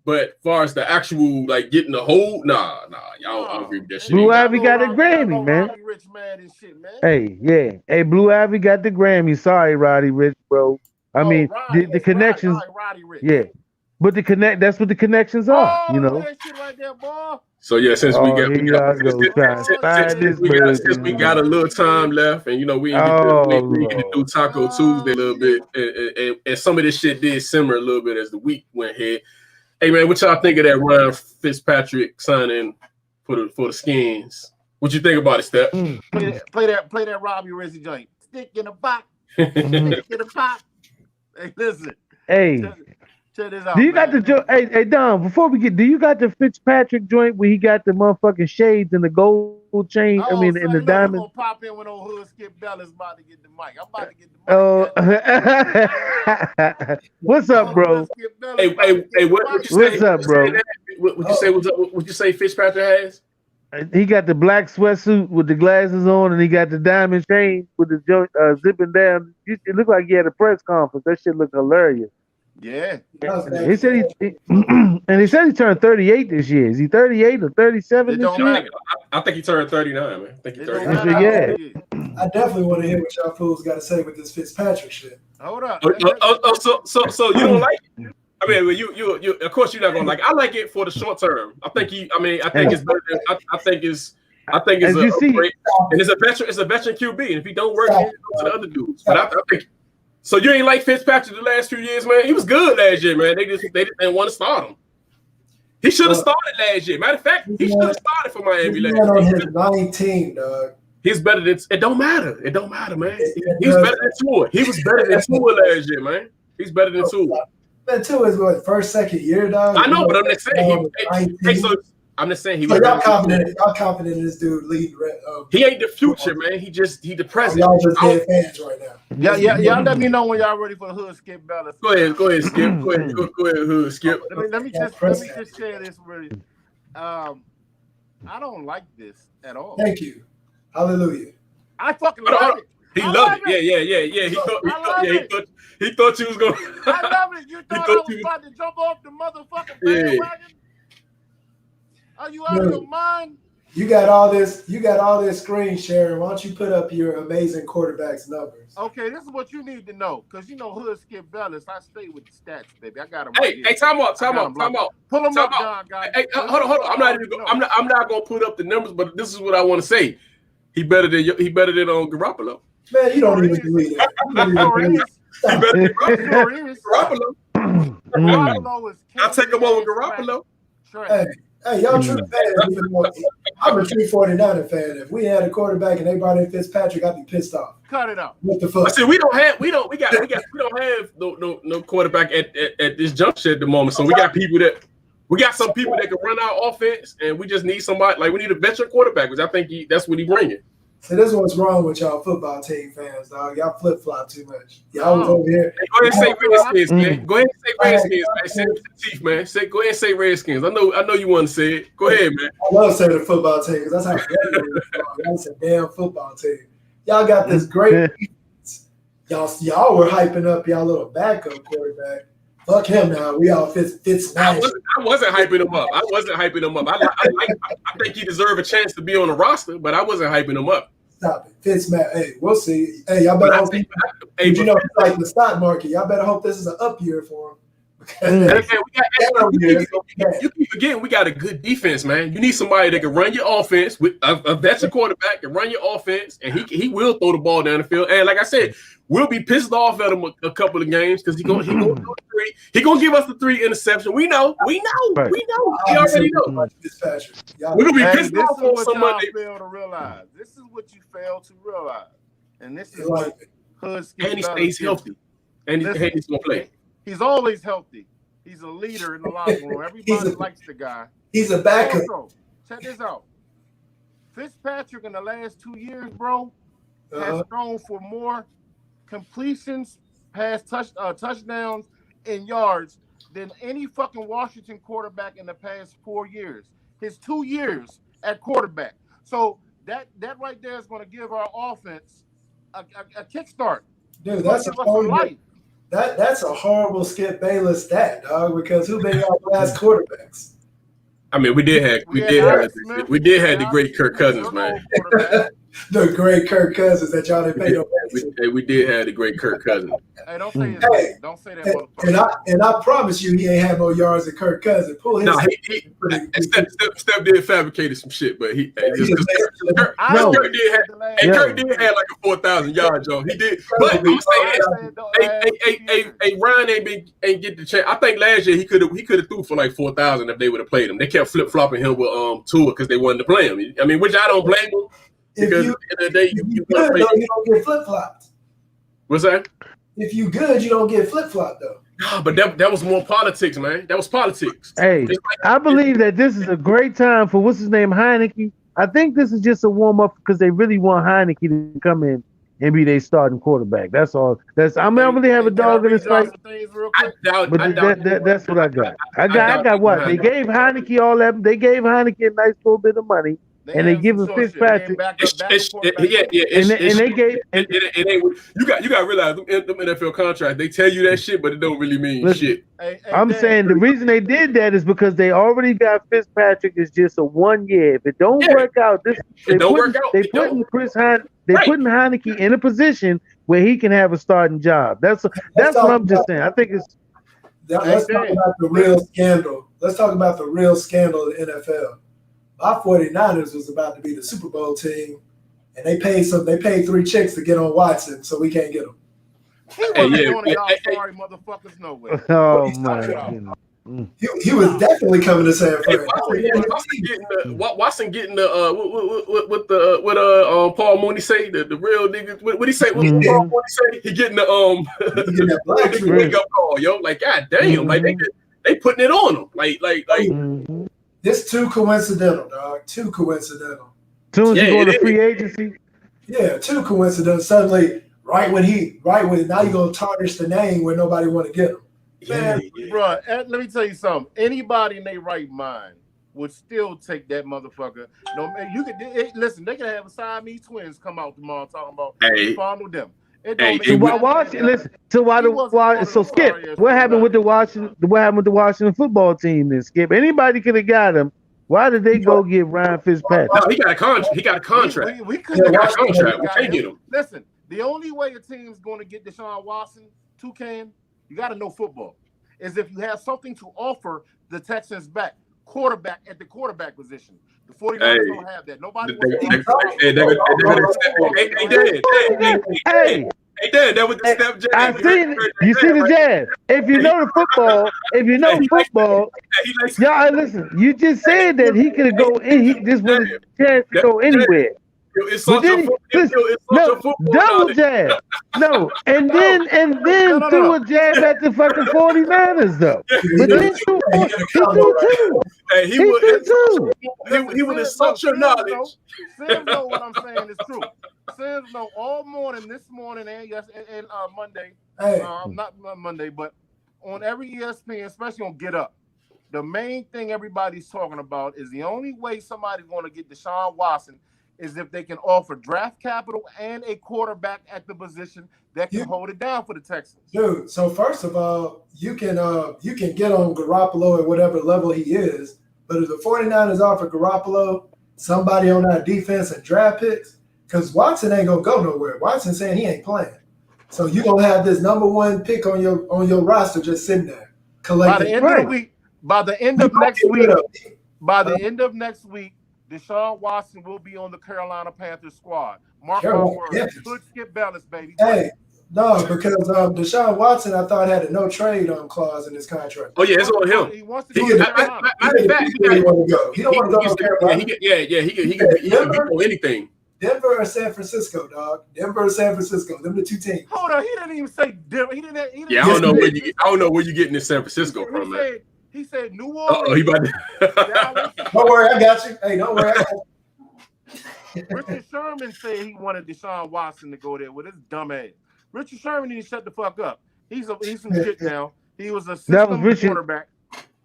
But as far as the actual like getting the whole, nah, y'all don't agree with that shit. Blue Ivy got a Grammy, man. Roddy Rich, man, and shit, man. Hey, Blue Ivy got the Grammy. Sorry, Roddy Rich, bro. I mean, the connections. Roddy Rich. Yeah, but that's what the connections are, That shit right there, boy. So yeah, since we got a little time left, and we get to do Taco Tuesday a little bit, and some of this shit did simmer a little bit as the week went ahead. Hey man, what y'all think of that Ryan Fitzpatrick signing for the Skins? What you think about it, Step? Play that Robbie Rich joint. Stick in the box. Stick in the box. Hey, listen. Hey. Check this out, do you got the joint? Hey, Don, before we do you got the Fitzpatrick joint where he got the motherfucking shades and the gold chain? I mean, and the diamond. I'm gonna pop in when old Hood Skip Bella's about to get the mic. I'm about to get the mic. What's up, bro? Hey, what you say? What's up, bro? What you say? What you say? Fitzpatrick has? He got the black sweatsuit with the glasses on, and he got the diamond chain with the joint zipping down. It looked like he had a press conference. That shit looked hilarious. Yeah. He said he turned 38 this year. Is he 38 or 37 this year? I think he turned 39, man. I think he 39. Yeah. I definitely want to hear what y'all fools got to say with this Fitzpatrick shit. Hold up. So you don't like it? I mean, you of course you're not gonna like it. I like it for the short term. I think it's better than, I think it's great, and it's a veteran QB, and if he don't work, he goes to the other dudes. But I think. So you ain't like Fitzpatrick the last few years, man? He was good last year, man. They didn't want to start him. He should have started last year. Matter of fact, he should have started for Miami last year. On his 9 team, dog. He's better than. It don't matter. It don't matter, man. He's better than Tua. He was better than Tua last year, man. He's better than Tua. Man, Tua is what, first, second year, dog? I know, but I'm just saying. I'm just saying he was. Y'all confident in this dude leading? He ain't the future, man. He the present. Y'all just dead fans right now. Y'all let me know when y'all ready for the hood skip balance. Go ahead, Skip. Go ahead, hood Skip. Let me just share this with you. I don't like this at all. Thank you. Hallelujah. I fucking love it. He loved it. Yeah. He thought you was going. I love it. You thought I was about to jump off the motherfucking bandwagon? Are you out of your mind? You got all this screen sharing. Why don't you put up your amazing quarterbacks numbers? Okay, this is what you need to know. Because you know hood Skip Bellis, I stay with the stats, baby. I got them. Hey, time out. Pull them up, John, guys. Hey, hold on. I'm not gonna put up the numbers, but this is what I want to say. He better than Garoppolo. Man, you don't even believe that. He better than Garoppolo. Garoppolo is I'll take him over Garoppolo. Hey, y'all true fans. I'm a true 49er fan. If we had a quarterback and they brought in Fitzpatrick, I'd be pissed off. Cut it out. What the fuck? I said we don't have no quarterback at this juncture at the moment. So we got some people that can run our offense, and we just need somebody we need a veteran quarterback, which I think that's what he bringing. See, this is what's wrong with y'all football team fans, dog. Y'all flip-flop too much. Y'all was over here. Hey, go ahead and say Redskins, man. Go ahead and say Redskins, man. Say it with the teeth, man. Go ahead and say Redskins. I know you want to say it. Go ahead, man. I love saying the football team because that's how great it is. That's a damn football team. Y'all got this great defense. Y'all were hyping up y'all little backup quarterback. Fuck him now. We all Fitz I wasn't hyping him up. I think he deserved a chance to be on the roster, but I wasn't hyping him up. Stop it. Fitzmagic. Hey, we'll see. Hey, y'all better hope it's like the stock market. Y'all better hope this is an up year for him. You keep forgetting we got a good defense, man. You need somebody that can run your offense with a veteran quarterback and run your offense, and he will throw the ball down the field. And like I said, we'll be pissed off at him a couple of games because he gonna give us the 3 interception. We know. We already know. We're gonna be pissed off on somebody. Fail to realize. This is what you fail to realize, and this is what hood Skip. And he stays healthy, and he's gonna play. He's always healthy. He's a leader in the locker room. Everybody likes the guy. He's a backup. Also, check this out. Fitzpatrick in the last 2 years, bro, has thrown for more completions, touchdowns, and yards than any fucking Washington quarterback in the past 4 years. His 2 years at quarterback. So that right there is going to give our offense a kickstart. Dude, that's a horrible Skip Bayless stat, dog. Because who made our last quarterbacks? I mean, we did have the great Kirk Cousins, man. The great Kirk Cousins that y'all didn't pay no attention. We did have the great Kirk Cousins. Hey, don't say his name. Don't say that motherfucker. And I promise you, he ain't had more yards than Kirk Cousins. Pull his. No, Steph did fabricated some shit, but Kirk did have like a 4,000 yard joke. He did, but I'm saying, Ryan ain't get the chance. I think last year he could have threw for like 4,000 if they would have played him. They kept flip flopping him with Tua because they wanted to play him. I mean, which I don't blame him. Because at the end of the day, you don't get flip flopped. What's that? If you good, you don't get flip flopped though. No, but that was more politics, man. That was politics. Hey, I believe that this is a great time for what's his name, Heineke. I think this is just a warm up because they really want Heineke to come in and be their starting quarterback. That's all. I really have a dog in this fight. That's what I got. I got what? They gave Heineke all that. They gave Heineke a nice little bit of money. And they give him Fitzpatrick. You got to realize them NFL contracts. They tell you that shit, but it don't really mean shit. I'm saying the reason they did that is because they already got Fitzpatrick is just a 1 year. If it don't work out, they putting Heineke in a position where he can have a starting job. That's what I'm just saying. I think it's. Let's talk about the real scandal. Let's talk about the real scandal of the NFL. Our 49ers was about to be the Super Bowl team, and they paid 3 chicks to get on Watson, so we can't get them. He wasn't doing y'all sorry motherfuckers no way. Oh my God. He was definitely coming to San Hey, Fran. Watson getting the what Paul Mooney say the real nigga. What he say? What Paul Mooney say? He getting the wake up call, yo. Like, god damn, like they putting it on him. Like. This too coincidental, dog. Too coincidental. Soon as you go to free agency. Yeah, too coincidental. Suddenly, right when now you're gonna tarnish the name where nobody want to get him. Man, bro, let me tell you something. Anybody in their right mind would still take that motherfucker. No, man, you could listen. They could have a Siamese twins come out tomorrow talking about fondle them. So Skip, what happened with the Washington football team? Then Skip, anybody could have got him. Why did they go get Ryan Fitzpatrick? No, he got a contract. He got a contract. We couldn't got a contract. We can't get him. Listen, the only way a team's going to get Deshaun Watson, Toucan, you got to know football, is if you have something to offer the Texans quarterback at the quarterback position. The 49ers don't have that. Nobody wants Hey, Dad, that was the step jab. I seen it. You see the jab. If you know the football, y'all listen. You just said that he could go in. He just wanted a chance to go anywhere. Double jab. No, and then threw a jab at the fucking 49ers though. But then he threw two. Hey, he would insult your knowledge. Sims know what I'm saying is true. Sims know all morning, this morning and Monday. Not Monday, but on every ESPN, especially on Get Up. The main thing everybody's talking about is the only way somebody's going to get Deshaun Watson is if they can offer draft capital and a quarterback at the position that can hold it down for the Texans. Dude, so first of all, you can get on Garoppolo at whatever level he is, but if the 49ers offer Garoppolo somebody on our defense and draft picks, because Watson ain't gonna go nowhere. Watson saying he ain't playing. So you're gonna have this number one pick on your roster just sitting there collecting. By the end of next week, Deshaun Watson will be on the Carolina Panthers squad. Mark my words. Good Skip Bellis, baby. Hey, no, because Deshaun Watson, I thought had a no trade clause in his contract. Oh yeah, it's on him. He wants to go. He don't want to go. He don't want to go to Carolina. He can veto anything. Denver or San Francisco, dog. Denver or San Francisco. Them the two teams. Hold on, he didn't even say Denver. He didn't I don't know where you getting this San Francisco from, man. He said New Orleans. He about to... Don't worry, I got you. Hey, don't worry, I got you. Richard Sherman said he wanted Deshaun Watson to go there with his dumb ass. Richard Sherman need to shut the fuck up. He's some shit now. He was a system quarterback.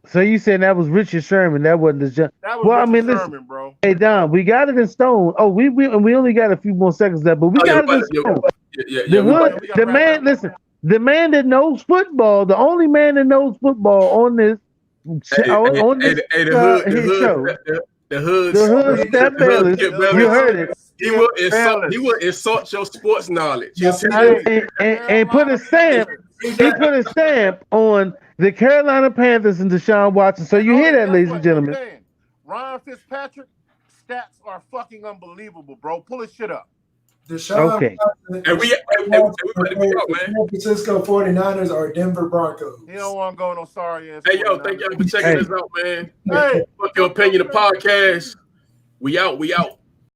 So you saying that was Richard Sherman? That wasn't the. That was Richard Sherman, bro. Hey Don, we got it in stone. Oh, we only got a few more seconds left, but we got it in stone. The man, listen. The man that knows football, the only man that knows football on this show. The hood Step Bellis. You heard it. He will insult your sports knowledge. And put a stamp. He put a stamp on the Carolina Panthers and Deshaun Watson. So you hear that, ladies and gentlemen. Ryan Fitzpatrick stats are fucking unbelievable, bro. Pull his shit up. Deshaun Watson, and we man. San Francisco 49ers or Denver Broncos. You don't want to go no sorry ass. Hey, yo, thank y'all for checking us out, man. Hey, fuck your opinion, the podcast. We out.